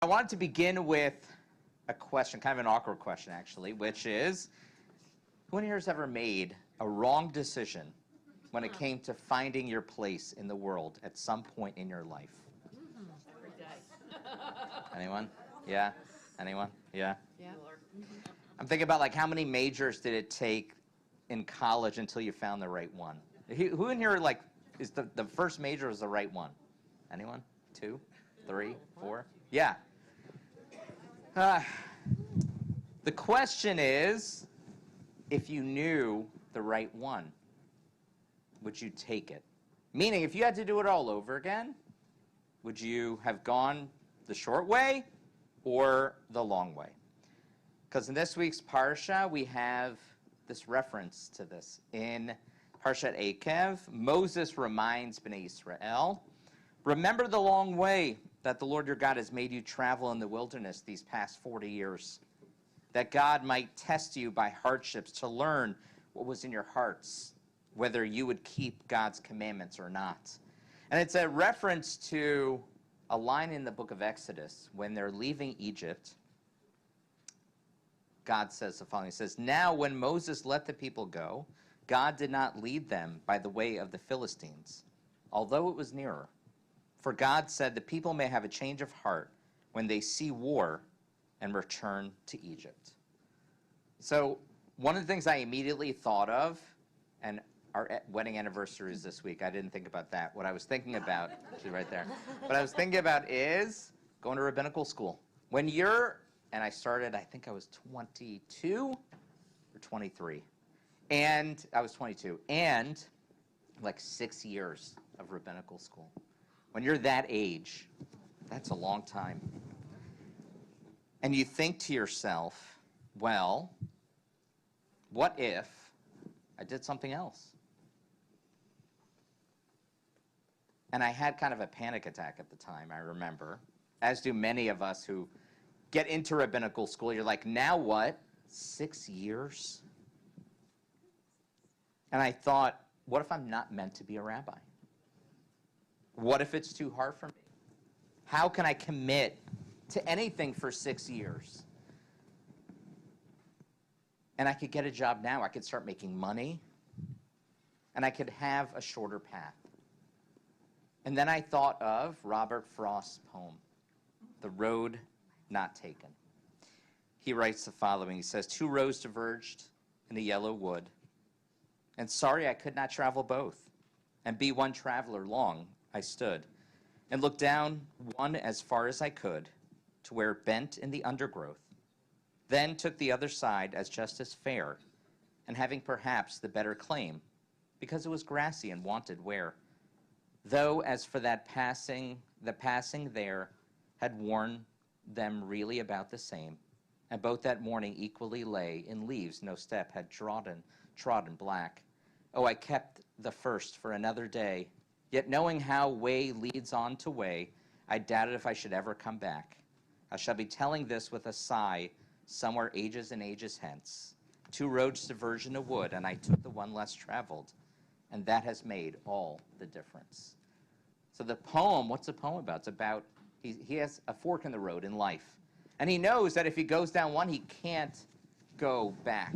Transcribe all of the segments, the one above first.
I wanted to begin with a question, kind of an awkward question actually, which is, who in here has ever made a wrong decision when it came to finding your place in the world at some point in your life? Every day. Anyone? Yeah? Anyone? Yeah? Yeah. I'm thinking about like how many majors did it take in college until you found the right one? Who in here like is the first major was the right one? Anyone? 2, 3, 4? Yeah. The question is, if you knew the right one, would you take it? Meaning, if you had to do it all over again, would you have gone the short way or the long way? Because in this week's Parsha, we have this reference to this. In Parshat Akev, Moses reminds Bnei Israel, remember the long way that the Lord your God has made you travel in the wilderness these past 40 years, that God might test you by hardships to learn what was in your hearts, whether you would keep God's commandments or not. And it's a reference to a line in the book of Exodus. When they're leaving Egypt, God says the following. He says, now when Moses let the people go, God did not lead them by the way of the Philistines, although it was nearer. For God said, the people may have a change of heart when they see war and return to Egypt. So one of the things I immediately thought of, and our wedding anniversary is this week. I didn't think about that. What I was thinking about, she's right there. What I was thinking about is going to rabbinical school. When you're, and I started, I think I was 22 or 23. And I was 22. And like 6 years of rabbinical school. When you're that age, that's a long time. And you think to yourself, well, what if I did something else? And I had kind of a panic attack at the time, I remember, as do many of us who get into rabbinical school. You're like, now what? 6 years? And I thought, what if I'm not meant to be a rabbi? What if it's too hard for me? How can I commit to anything for 6 years? And I could get a job now. I could start making money. And I could have a shorter path. And then I thought of Robert Frost's poem, The Road Not Taken. He writes the following. He says, 2 roads diverged in a yellow wood, and sorry I could not travel both, and be one traveler long I stood, and looked down one as far as I could, to where it bent in the undergrowth, then took the other side as just as fair, and having perhaps the better claim, because it was grassy and wanted wear. Though as for that passing, the passing there had worn them really about the same, and both that morning equally lay in leaves no step had trodden black. Oh, I kept the first for another day, yet knowing how way leads on to way, I doubted if I should ever come back. I shall be telling this with a sigh, somewhere ages and ages hence. 2 roads diverged in a wood, and I took the one less traveled, and that has made all the difference. So the poem, what's the poem about? It's about, he has a fork in the road in life. And he knows that if he goes down one, he can't go back.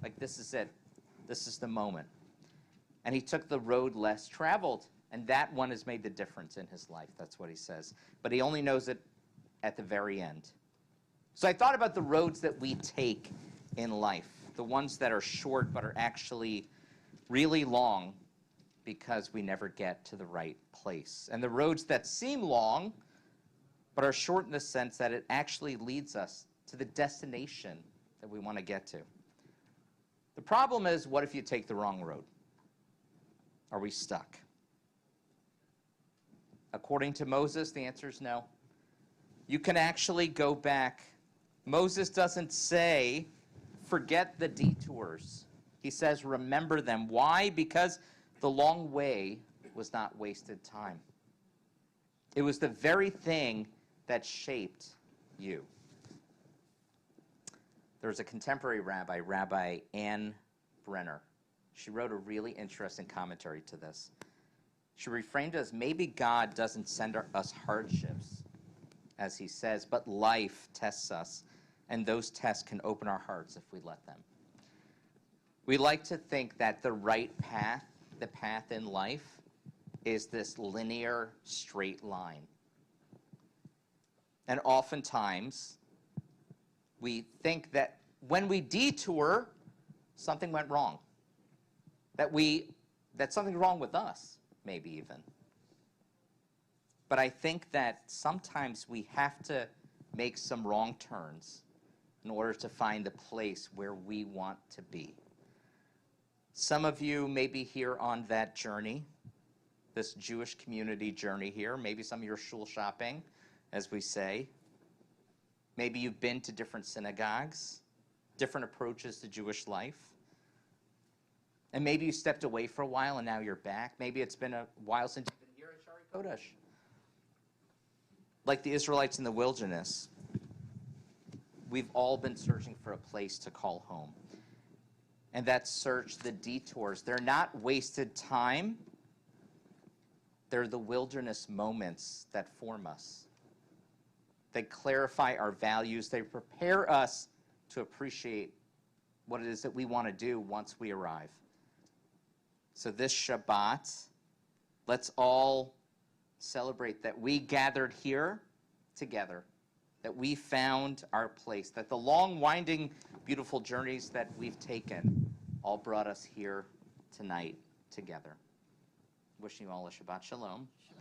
Like, this is it. This is the moment. And he took the road less traveled, and that one has made the difference in his life. That's what he says. But he only knows it at the very end. So I thought about the roads that we take in life, the ones that are short but are actually really long because we never get to the right place. And the roads that seem long but are short in the sense that it actually leads us to the destination that we want to get to. The problem is, what if you take the wrong road? Are we stuck? According to Moses, the answer is no. You can actually go back. Moses doesn't say, forget the detours. He says, remember them. Why? Because the long way was not wasted time. It was the very thing that shaped you. There was a contemporary rabbi, Rabbi Ann Brenner. She wrote a really interesting commentary to this. She reframed it as, maybe God doesn't send us hardships as he says, but life tests us, and those tests can open our hearts if we let them. We like to think that the right path, the path in life, is this linear, straight line. And oftentimes, we think that when we detour, something went wrong. That something's wrong with us, maybe even. But I think that sometimes we have to make some wrong turns in order to find the place where we want to be. Some of you may be here on that journey, this Jewish community journey here. Maybe some of you are shul shopping, as we say. Maybe you've been to different synagogues, different approaches to Jewish life. And maybe you stepped away for a while and now you're back. Maybe it's been a while since you've been here at Shari Kodesh. Like the Israelites in the wilderness, we've all been searching for a place to call home. And that search, the detours, they're not wasted time. They're the wilderness moments that form us. They clarify our values. They prepare us to appreciate what it is that we want to do once we arrive. So this Shabbat, let's all celebrate that we gathered here together, that we found our place, that the long, winding, beautiful journeys that we've taken all brought us here tonight together. Wishing you all a Shabbat Shalom.